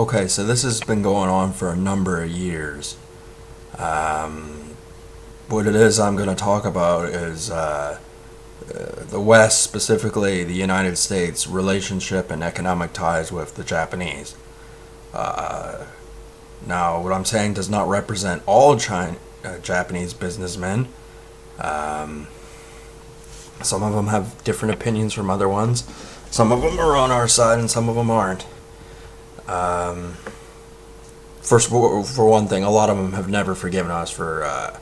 Okay, so this has been going on for a number of years. What it is I'm going to talk about is the West, specifically the United States, relationship and economic ties with the Japanese. Uh, Now, what I'm saying does not represent all Japanese businessmen. Um, some of them have different opinions from other ones. Some of them are on our side and some of them aren't. Um, First, for one thing, a lot of them have never forgiven us for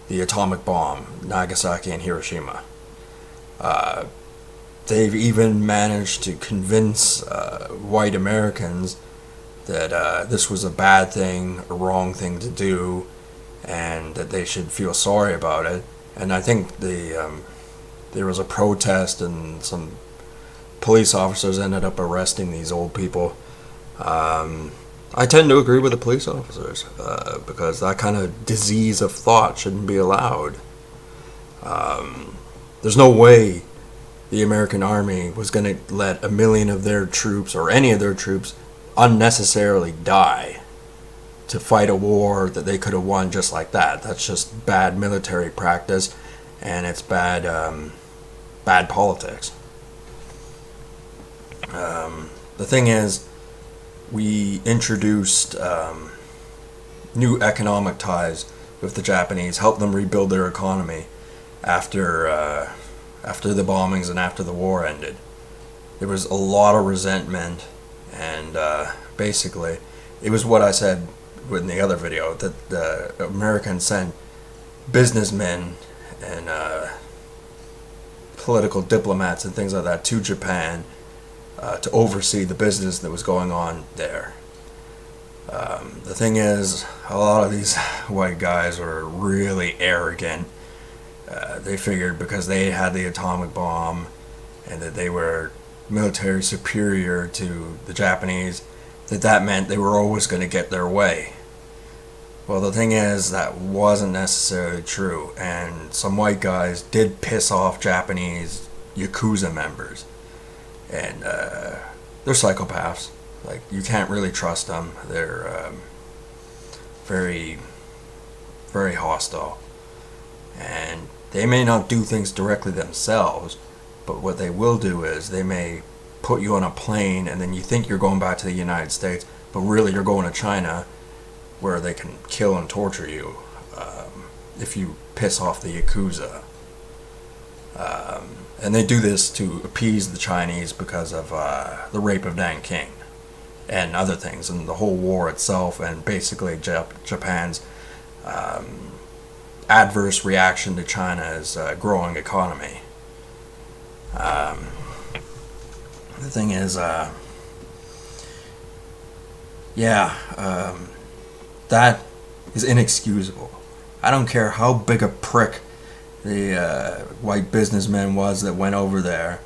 the atomic bomb, Nagasaki and Hiroshima. Uh, they've even managed to convince white Americans that this was a bad thing, a wrong thing to do, and that they should feel sorry about it. And I think there was a protest, and some police officers ended up arresting these old people. Um, I tend to agree with the police officers because that kind of disease of thought shouldn't be allowed. Um, there's no way the American army was going to let a million of their troops or any of their troops unnecessarily die to fight a war that they could have won just like that. That's just bad military practice, and it's bad politics. The thing is, we introduced new economic ties with the Japanese, helped them rebuild their economy after the bombings and after the war ended. There was a lot of resentment, and basically, it was what I said in the other video, that the Americans sent businessmen and political diplomats and things like that to Japan to oversee the business that was going on there. The thing is, a lot of these white guys are really arrogant. They figured because they had the atomic bomb and that they were military superior to the Japanese, that meant they were always going to get their way. Well, the thing is, that wasn't necessarily true, and some white guys did piss off Japanese Yakuza members. And they're psychopaths. Like, you can't really trust them. They're very, very hostile. And they may not do things directly themselves, but what they will do is they may put you on a plane and then you think you're going back to the United States, but really you're going to China, where they can kill and torture you if you piss off the Yakuza. And they do this to appease the Chinese because of the rape of Nanking and other things, and the whole war itself, and basically Japan's adverse reaction to China's growing economy. The thing is, that is inexcusable. I don't care how big a prick the white businessman was that went over there.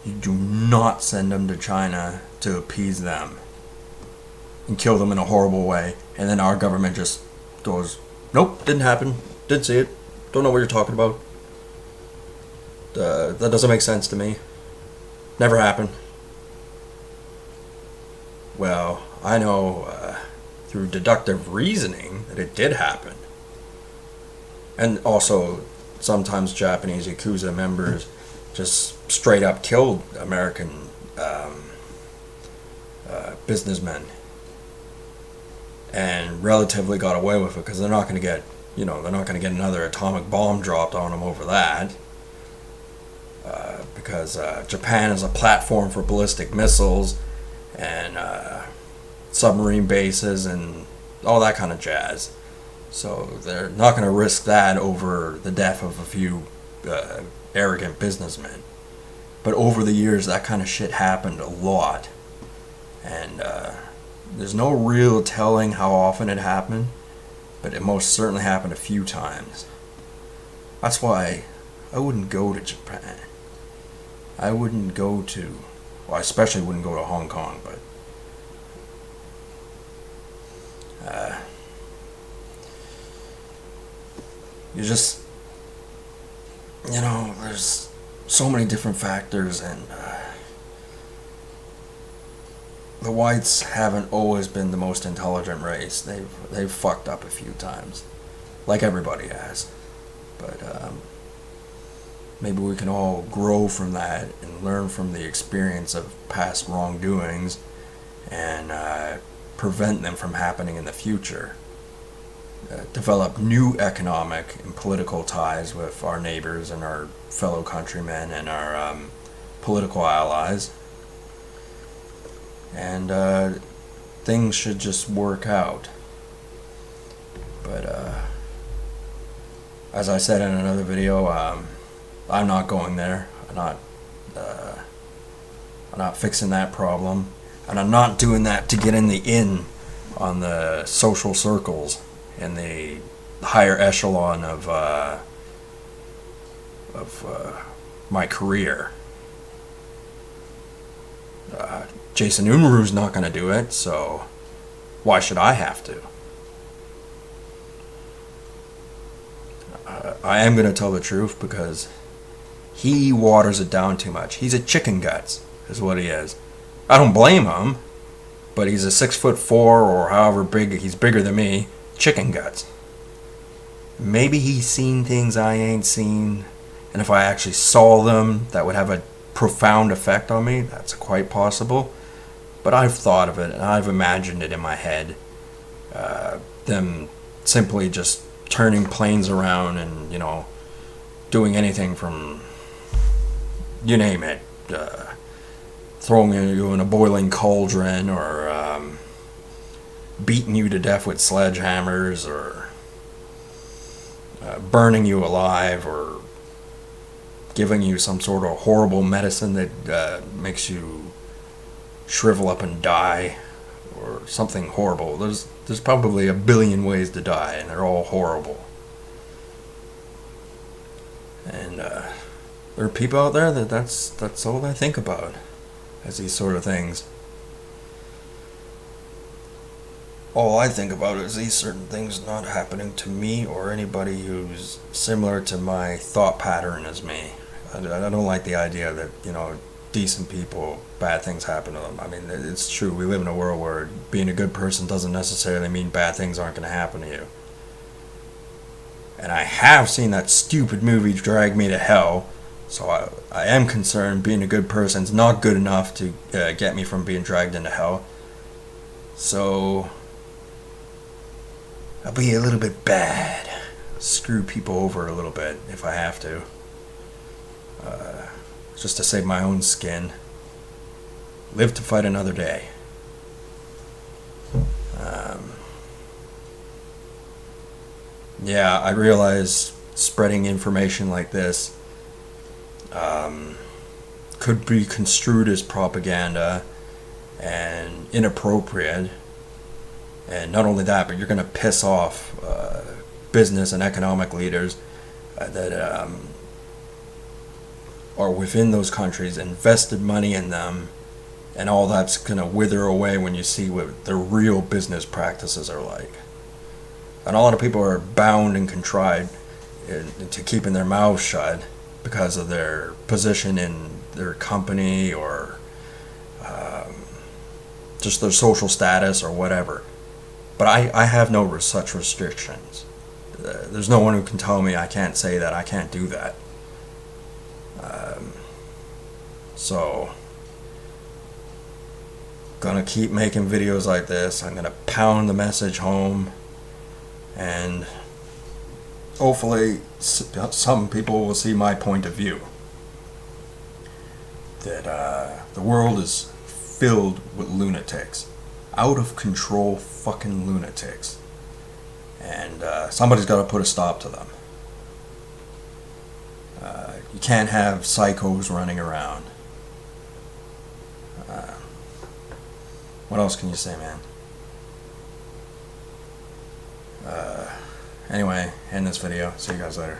You do not send them to China to appease them and kill them in a horrible way, and then our government just goes, nope, didn't happen, didn't see it, don't know what you're talking about. That doesn't make sense to me. Never happened. Well, I know through deductive reasoning that it did happen. And also, sometimes Japanese Yakuza members just straight up killed American businessmen and relatively got away with it because they're not going to get, another atomic bomb dropped on them over that. Because Japan is a platform for ballistic missiles and submarine bases and all that kind of jazz. So they're not going to risk that over the death of a few arrogant businessmen. But over the years, that kind of shit happened a lot. And there's no real telling how often it happened, but it most certainly happened a few times. That's why I wouldn't go to Japan. I wouldn't go to, well, I especially wouldn't go to Hong Kong, but you just, there's so many different factors, and the whites haven't always been the most intelligent race. They've fucked up a few times, like everybody has. But maybe we can all grow from that and learn from the experience of past wrongdoings and prevent them from happening in the future. Develop new economic and political ties with our neighbors and our fellow countrymen and our political allies. And things should just work out. But as I said in another video, I'm not going there. I'm not fixing that problem, and I'm not doing that to get in the inn on the social circles in the higher echelon of my career. Jason Umaru's not going to do it, so why should I have to? I am going to tell the truth because he waters it down too much. He's a chicken guts, is what he is. I don't blame him, but he's a 6'4" or however big, he's bigger than me, chicken guts. Maybe he's seen things I ain't seen, and if I actually saw them, that would have a profound effect on me. That's quite possible. But I've thought of it, and I've imagined it in my head. Them simply just turning planes around and, doing anything from, you name it, throwing you in a boiling cauldron or beating you to death with sledgehammers or burning you alive or giving you some sort of horrible medicine that makes you shrivel up and die or something horrible. There's probably a billion ways to die, and they're all horrible. And there are people out there that's all they think about as these sort of things. All I think about is these certain things not happening to me or anybody who's similar to my thought pattern as me. I don't like the idea that, decent people, bad things happen to them. I mean, it's true. We live in a world where being a good person doesn't necessarily mean bad things aren't going to happen to you. And I have seen that stupid movie Drag Me to Hell, so I am concerned being a good person's not good enough to get me from being dragged into hell. So I'll be a little bit bad. Screw people over a little bit if I have to. Just to save my own skin. Live to fight another day. Yeah, I realize spreading information like this could be construed as propaganda and inappropriate. And not only that, but you're going to piss off business and economic leaders that are within those countries, invested money in them, and all that's going to wither away when you see what their real business practices are like. And a lot of people are bound and contrived to keeping their mouths shut because of their position in their company or just their social status or whatever. But I have no such restrictions. There's no one who can tell me I can't say that, I can't do that. So, gonna keep making videos like this. I'm gonna pound the message home, and hopefully some people will see my point of view. That the world is filled with lunatics, out of control fucking lunatics, and somebody's got to put a stop to them. You can't have psychos running around. What else can you say, man? Anyway, end this video. See you guys later.